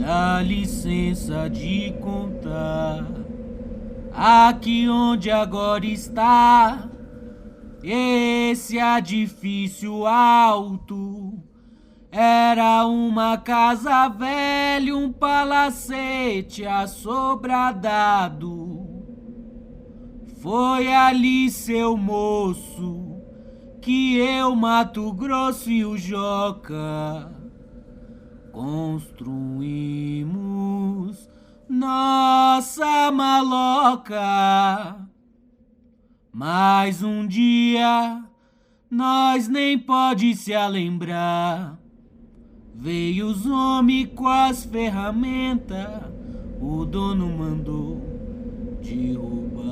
Dá licença de contar. Aqui onde agora está esse edifício alto, era uma casa velha, um palacete assobradado. Foi ali, seu moço, que eu, Mato Grosso e o Joca construímos nossa maloca. Mas um dia nós nem pode se lembrar. Veio os homens com as ferramentas, o dono mandou derrubar.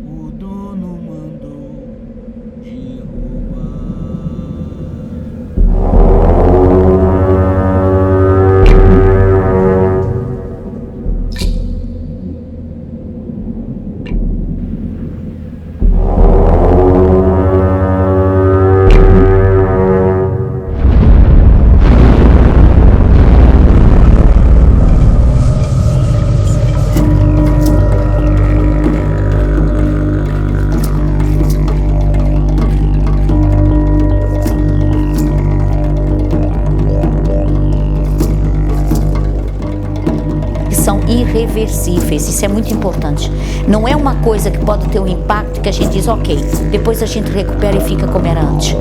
O dono mandou derrubar. Irreversíveis, isso é muito importante. Não é uma coisa que pode ter um impacto que a gente diz, ok, depois a gente recupera e fica como era antes.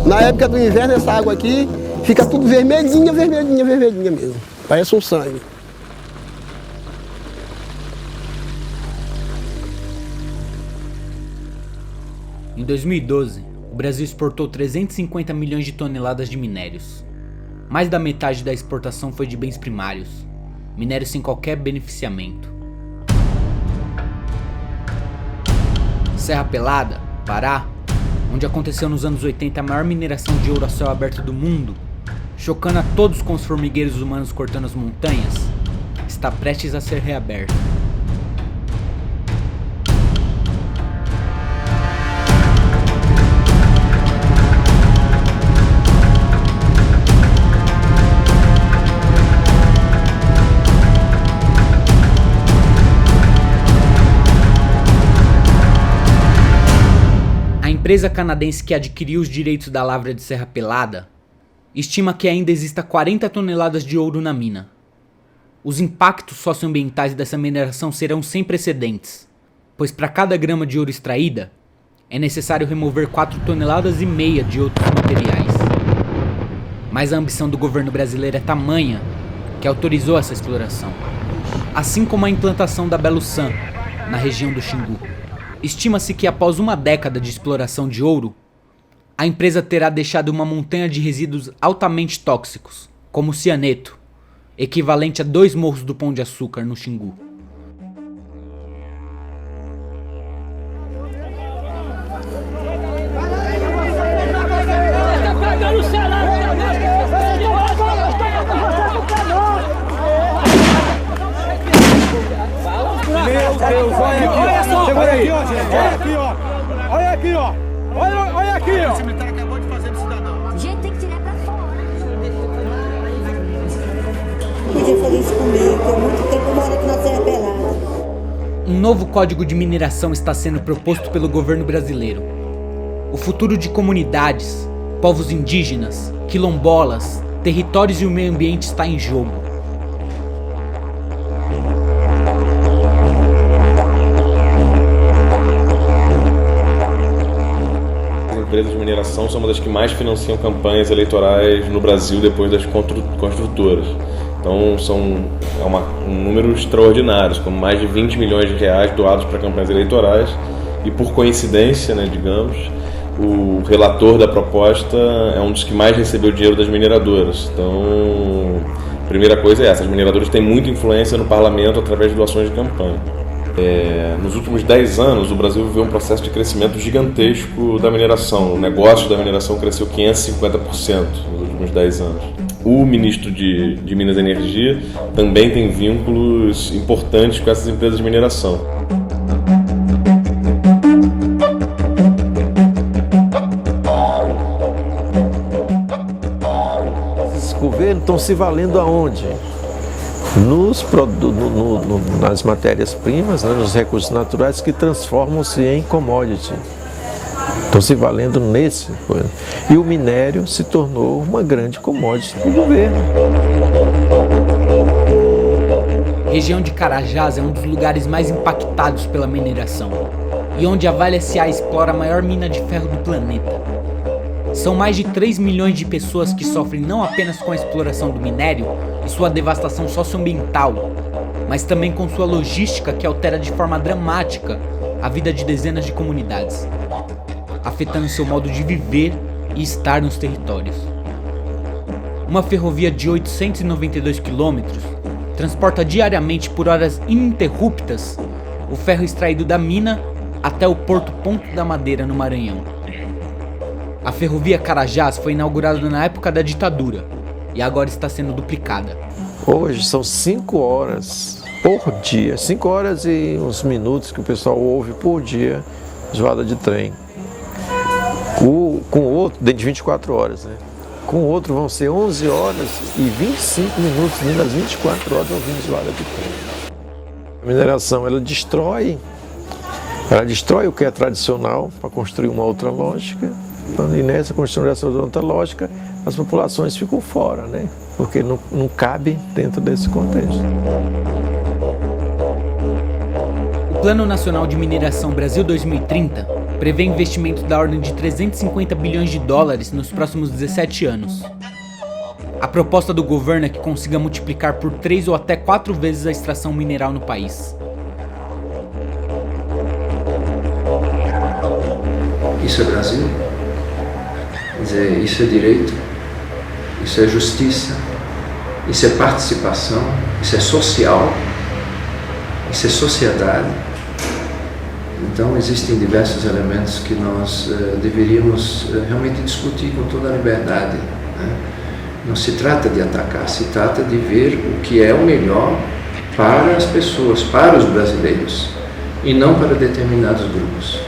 Na época do inverno, essa água aqui fica tudo vermelhinha, vermelhinha, vermelhinha mesmo. Parece um sangue. Em 2012, o Brasil exportou 350 milhões de toneladas de minérios. Mais da metade da exportação foi de bens primários, minérios sem qualquer beneficiamento. Serra Pelada, Pará, onde aconteceu nos anos 80 a maior mineração de ouro a céu aberto do mundo, chocando a todos com os formigueiros humanos cortando as montanhas, está prestes a ser reaberta. A empresa canadense que adquiriu os direitos da lavra de Serra Pelada estima que ainda exista 40 toneladas de ouro na mina. Os impactos socioambientais dessa mineração serão sem precedentes, pois para cada grama de ouro extraída, é necessário remover 4,5 toneladas de outros materiais. Mas a ambição do governo brasileiro é tamanha que autorizou essa exploração, assim como a implantação da Belo-San, na região do Xingu. Estima-se que após uma década de exploração de ouro, a empresa terá deixado uma montanha de resíduos altamente tóxicos, como cianeto, equivalente a 2 morros do Pão de Açúcar no Xingu. Meu Deus, olha aqui, olha só, olha aqui, ó, gente, olha aqui, ó, olha aqui, ó, olha aqui, ó. O cemitério acabou de fazer do cidadão. Gente, tem que tirar pra fora. Podia fazer isso comigo, que há muito tempo eu moro aqui na Serra Pelada. Um novo código de mineração está sendo proposto pelo governo brasileiro. O futuro de comunidades, povos indígenas, quilombolas, territórios e o meio ambiente está em jogo. As empresas de mineração são uma das que mais financiam campanhas eleitorais no Brasil depois das construtoras. Então são um número extraordinário, com mais de 20 milhões de reais doados para campanhas eleitorais e por coincidência, digamos, o relator da proposta é um dos que mais recebeu dinheiro das mineradoras. Então, a primeira coisa é essa, as mineradoras têm muita influência no parlamento através de doações de campanha. Nos últimos 10 anos, o Brasil viveu um processo de crescimento gigantesco da mineração. O negócio da mineração cresceu 550% nos últimos 10 anos. O ministro de Minas e Energia também tem vínculos importantes com essas empresas de mineração. Esses governos estão se valendo aonde? Nas matérias-primas, né, nos recursos naturais que transformam-se em commodity. Estão se valendo nesse coisa. E o minério se tornou uma grande commodity do governo. A região de Carajás é um dos lugares mais impactados pela mineração e onde a Vale S.A. explora a maior mina de ferro do planeta. São mais de 3 milhões de pessoas que sofrem não apenas com a exploração do minério e sua devastação socioambiental, mas também com sua logística que altera de forma dramática a vida de dezenas de comunidades, afetando seu modo de viver e estar nos territórios. Uma ferrovia de 892 quilômetros transporta diariamente por horas ininterruptas o ferro extraído da mina até o Porto Ponto da Madeira, no Maranhão. A ferrovia Carajás foi inaugurada na época da ditadura e agora está sendo duplicada. Hoje são 5 horas por dia, 5 horas e uns minutos que o pessoal ouve por dia zoada de trem. Com o outro, dentro de 24 horas, né? Com o outro vão ser 11 horas e 25 minutos, nem nas 24 horas ouvindo zoada de trem. A mineração, ela destrói o que é tradicional para construir uma outra lógica. E nessa construção dessa outra lógica, as populações ficam fora, né? Porque não cabe dentro desse contexto. O Plano Nacional de Mineração Brasil 2030 prevê investimentos da ordem de 350 bilhões de dólares nos próximos 17 anos. A proposta do governo é que consiga multiplicar por 3 ou até 4 vezes a extração mineral no país. Isso é Brasil? Quer dizer, isso é direito, isso é justiça, isso é participação, isso é social, isso é sociedade. Então existem diversos elementos que nós deveríamos realmente discutir com toda a liberdade, né? Não se trata de atacar, se trata de ver o que é o melhor para as pessoas, para os brasileiros, e não para determinados grupos.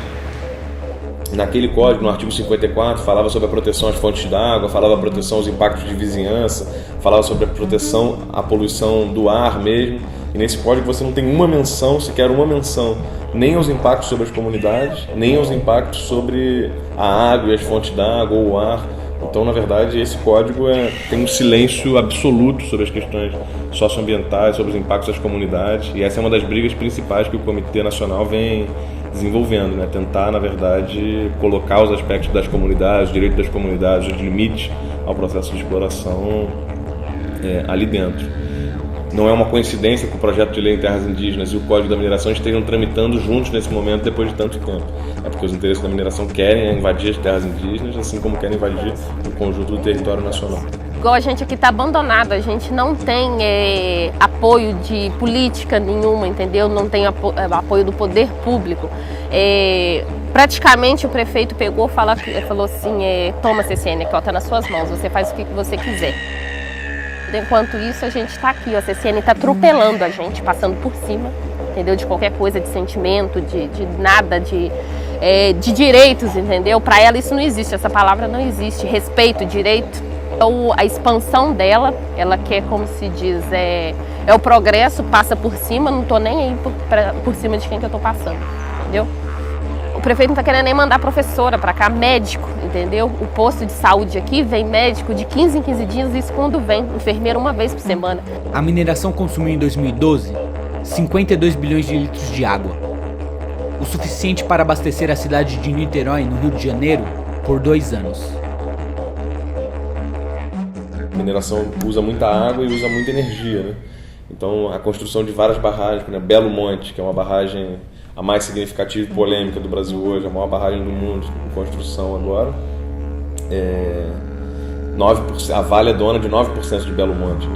Naquele código, no artigo 54, falava sobre a proteção às fontes d'água, falava a proteção aos impactos de vizinhança, falava sobre a proteção à poluição do ar mesmo. E nesse código você não tem uma menção, sequer uma menção, nem aos impactos sobre as comunidades, nem aos impactos sobre a água e as fontes d'água ou o ar. Então, na verdade, esse código tem um silêncio absoluto sobre as questões socioambientais, sobre os impactos das comunidades. E essa é uma das brigas principais que o Comitê Nacional vem desenvolvendo, né? Tentar, na verdade, colocar os aspectos das comunidades, os direitos das comunidades, os limites ao processo de exploração ali dentro. Não é uma coincidência que o projeto de lei em terras indígenas e o Código da Mineração estejam tramitando juntos nesse momento, depois de tanto tempo. É porque os interesses da mineração querem invadir as terras indígenas, assim como querem invadir o conjunto do território nacional. Igual a gente aqui está abandonado, a gente não tem apoio de política nenhuma, entendeu? Não tem apoio do poder público. Praticamente o prefeito pegou, falou assim, toma CCN, aqui, está nas suas mãos, você faz o que você quiser. Enquanto isso, a gente está aqui, a CCN está atropelando a gente, passando por cima, entendeu? De qualquer coisa, de sentimento, de nada, de direitos, entendeu? Para ela isso não existe, essa palavra não existe, respeito, direito. Então, a expansão dela, ela quer, como se diz, é o progresso, passa por cima, não estou nem aí por cima de quem que eu estou passando, entendeu? O prefeito não está querendo nem mandar professora para cá, médico, entendeu? O posto de saúde aqui vem médico de 15 em 15 dias, isso quando vem, enfermeiro uma vez por semana. A mineração consumiu em 2012 52 bilhões de litros de água, o suficiente para abastecer a cidade de Niterói, no Rio de Janeiro, por 2 anos. A mineração usa muita água e usa muita energia, né? Então, a construção de várias barragens, por exemplo, Belo Monte, que é uma barragem a mais significativa e polêmica do Brasil hoje, a maior barragem do mundo em construção agora. 9%, a Vale é dona de 9% de Belo Monte, né?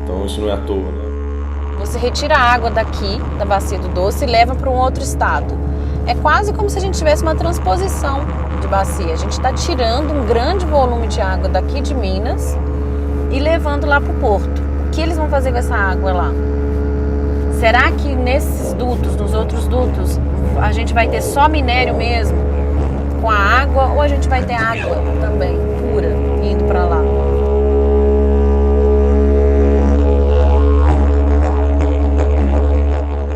Então isso não é à toa, né? Você retira a água daqui, da bacia do Doce, e leva para um outro estado. É quase como se a gente tivesse uma transposição de bacia. A gente está tirando um grande volume de água daqui de Minas e levando lá para o porto. O que eles vão fazer com essa água lá? Será que nesses dutos, nos outros dutos, a gente vai ter só minério mesmo com a água, ou a gente vai ter água também pura indo para lá?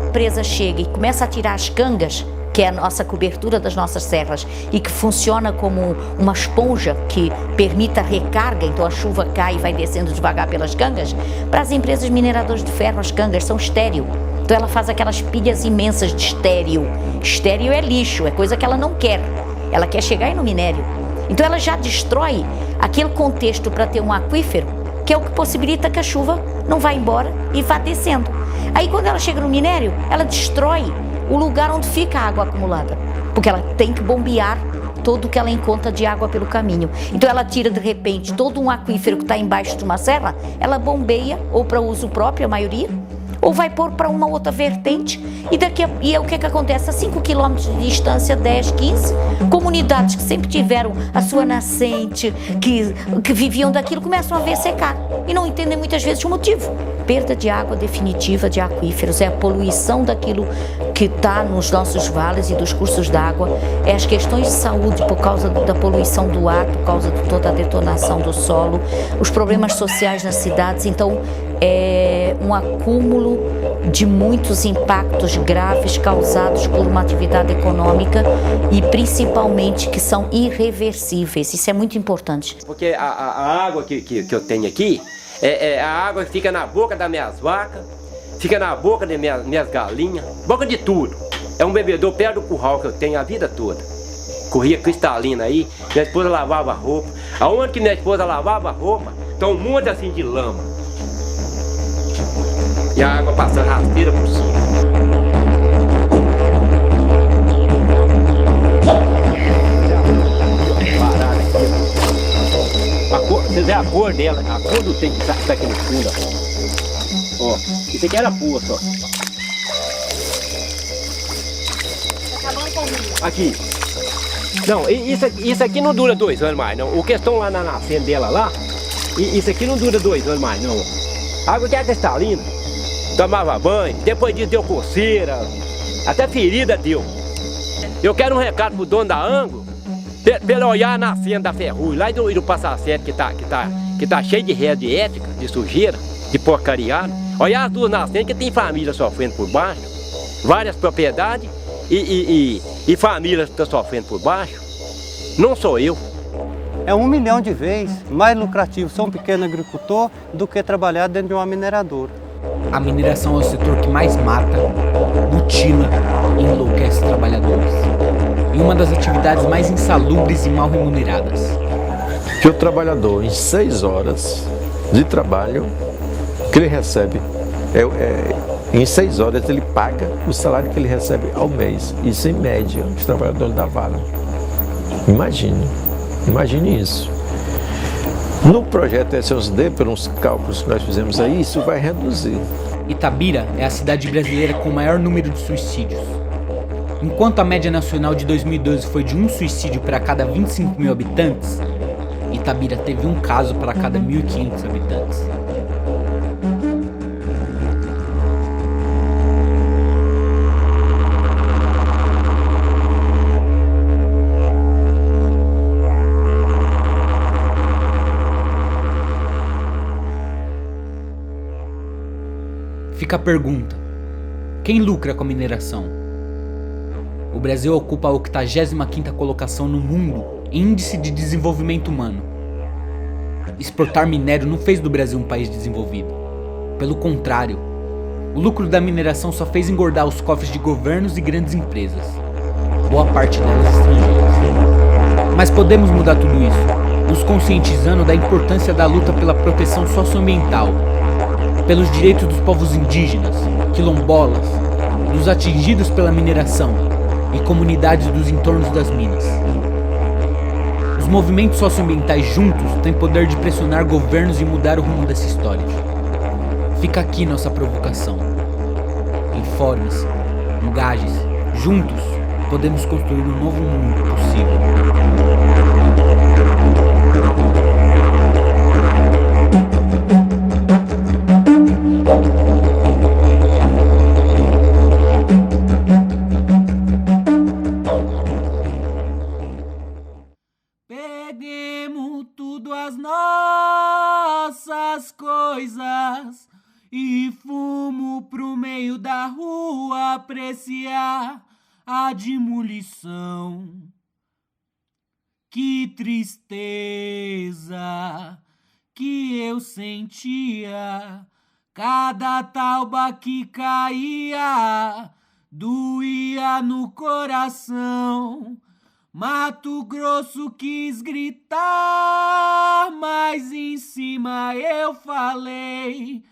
A empresa chega e começa a tirar as cangas, que é a nossa cobertura das nossas serras e que funciona como uma esponja que permite a recarga, então a chuva cai e vai descendo devagar pelas cangas. Para as empresas mineradoras de ferro, as cangas são estéril, então ela faz aquelas pilhas imensas de estéril. Estéril é lixo, é coisa que ela não quer, ela quer chegar no minério. Então ela já destrói aquele contexto para ter um aquífero, que é o que possibilita que a chuva não vá embora e vá descendo. Aí quando ela chega no minério, ela destrói o lugar onde fica a água acumulada, porque ela tem que bombear todo o que ela encontra de água pelo caminho. Então ela tira de repente todo um aquífero que está embaixo de uma serra, ela bombeia ou para uso próprio, a maioria, ou vai pôr para uma outra vertente, e o que acontece? A 5 km de distância, 10, 15, comunidades que sempre tiveram a sua nascente, que viviam daquilo, começam a ver secar e não entendem muitas vezes o motivo. Perda de água definitiva de aquíferos, é a poluição daquilo que está nos nossos vales e dos cursos d'água, é as questões de saúde por causa da poluição do ar, por causa de toda a detonação do solo, os problemas sociais nas cidades. Então é um acúmulo de muitos impactos graves causados por uma atividade econômica e principalmente que são irreversíveis. Isso é muito importante. Porque a água que eu tenho aqui é a água que fica na boca das minhas vacas, fica na boca das minhas galinhas, boca de tudo. É um bebedouro perto do curral que eu tenho a vida toda. Corria cristalina aí, minha esposa lavava roupa. Aonde que minha esposa lavava roupa, tá um monte assim de lama. E a água passando rasteira por cima. Você vê a cor dela, a cor do tempo que está aqui no fundo. Ó, isso aqui era poço, ó. Aqui. Não, isso aqui não dura 2 anos mais, não. O que estão lá na nascente dela lá, isso aqui não dura 2 anos mais, não. A água que é cristalina. Tomava banho, depois disso deu coceira, até ferida deu. Eu quero um recado pro dono da Anglo, pra ele olhar a nascente da ferrugem, lá do Passacete, que tá cheio de resto de ética, de sujeira, de porcariado. Olhar as duas nascentes que tem família sofrendo por baixo, várias propriedades e famílias que estão sofrendo por baixo. Não sou eu. É 1 milhão de vezes mais lucrativo ser um pequeno agricultor do que trabalhar dentro de uma mineradora. A mineração é o setor que mais mata, mutila e enlouquece trabalhadores. E uma das atividades mais insalubres e mal remuneradas. Que o trabalhador, em 6 horas de trabalho, que ele recebe, em 6 horas ele paga o salário que ele recebe ao mês. Isso em média, os trabalhadores da Vale. Imagine isso. No projeto SOSD, pelos cálculos que nós fizemos aí, isso vai reduzir. Itabira é a cidade brasileira com o maior número de suicídios. Enquanto a média nacional de 2012 foi de 1 suicídio para cada 25 mil habitantes, Itabira teve 1 caso para cada 1.500 habitantes. Fica a pergunta: quem lucra com a mineração? O Brasil ocupa a 85ª colocação no mundo em índice de desenvolvimento humano. Exportar minério não fez do Brasil um país desenvolvido. Pelo contrário, o lucro da mineração só fez engordar os cofres de governos e grandes empresas, boa parte delas estrangeiras. Mas podemos mudar tudo isso, nos conscientizando da importância da luta pela proteção socioambiental, pelos direitos dos povos indígenas, quilombolas, dos atingidos pela mineração e comunidades dos entornos das minas. Os movimentos socioambientais juntos têm poder de pressionar governos e mudar o rumo dessa história. Fica aqui nossa provocação. informe-se, engaje-se. Juntos, podemos construir um novo mundo possível. Peguemos tudo as nossas coisas e fumo pro meio da rua apreciar a demolição. Que tristeza que eu sentia, cada tauba que caía doía no coração. Mato Grosso quis gritar, mas em cima eu falei: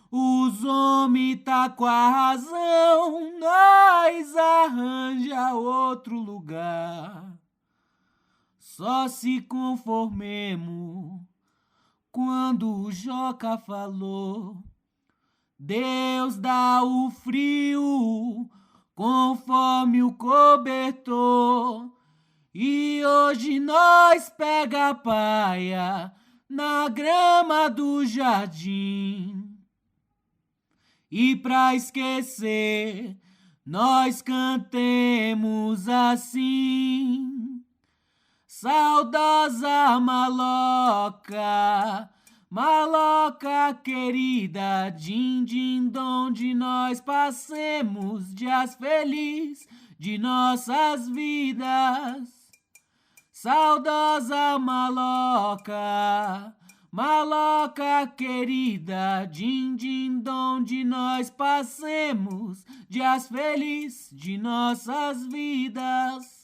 os homens tá com a razão, nós arranja outro lugar. Só se conformemos quando o Joca falou: Deus dá o frio conforme o cobertor. E hoje nós pega a paia na grama do jardim. E pra esquecer, nós cantemos assim: saudosa maloca, maloca querida, din din donde nós passemos dias felizes de nossas vidas. Saudosa maloca, maloca querida, din din donde nós passemos dias felizes de nossas vidas.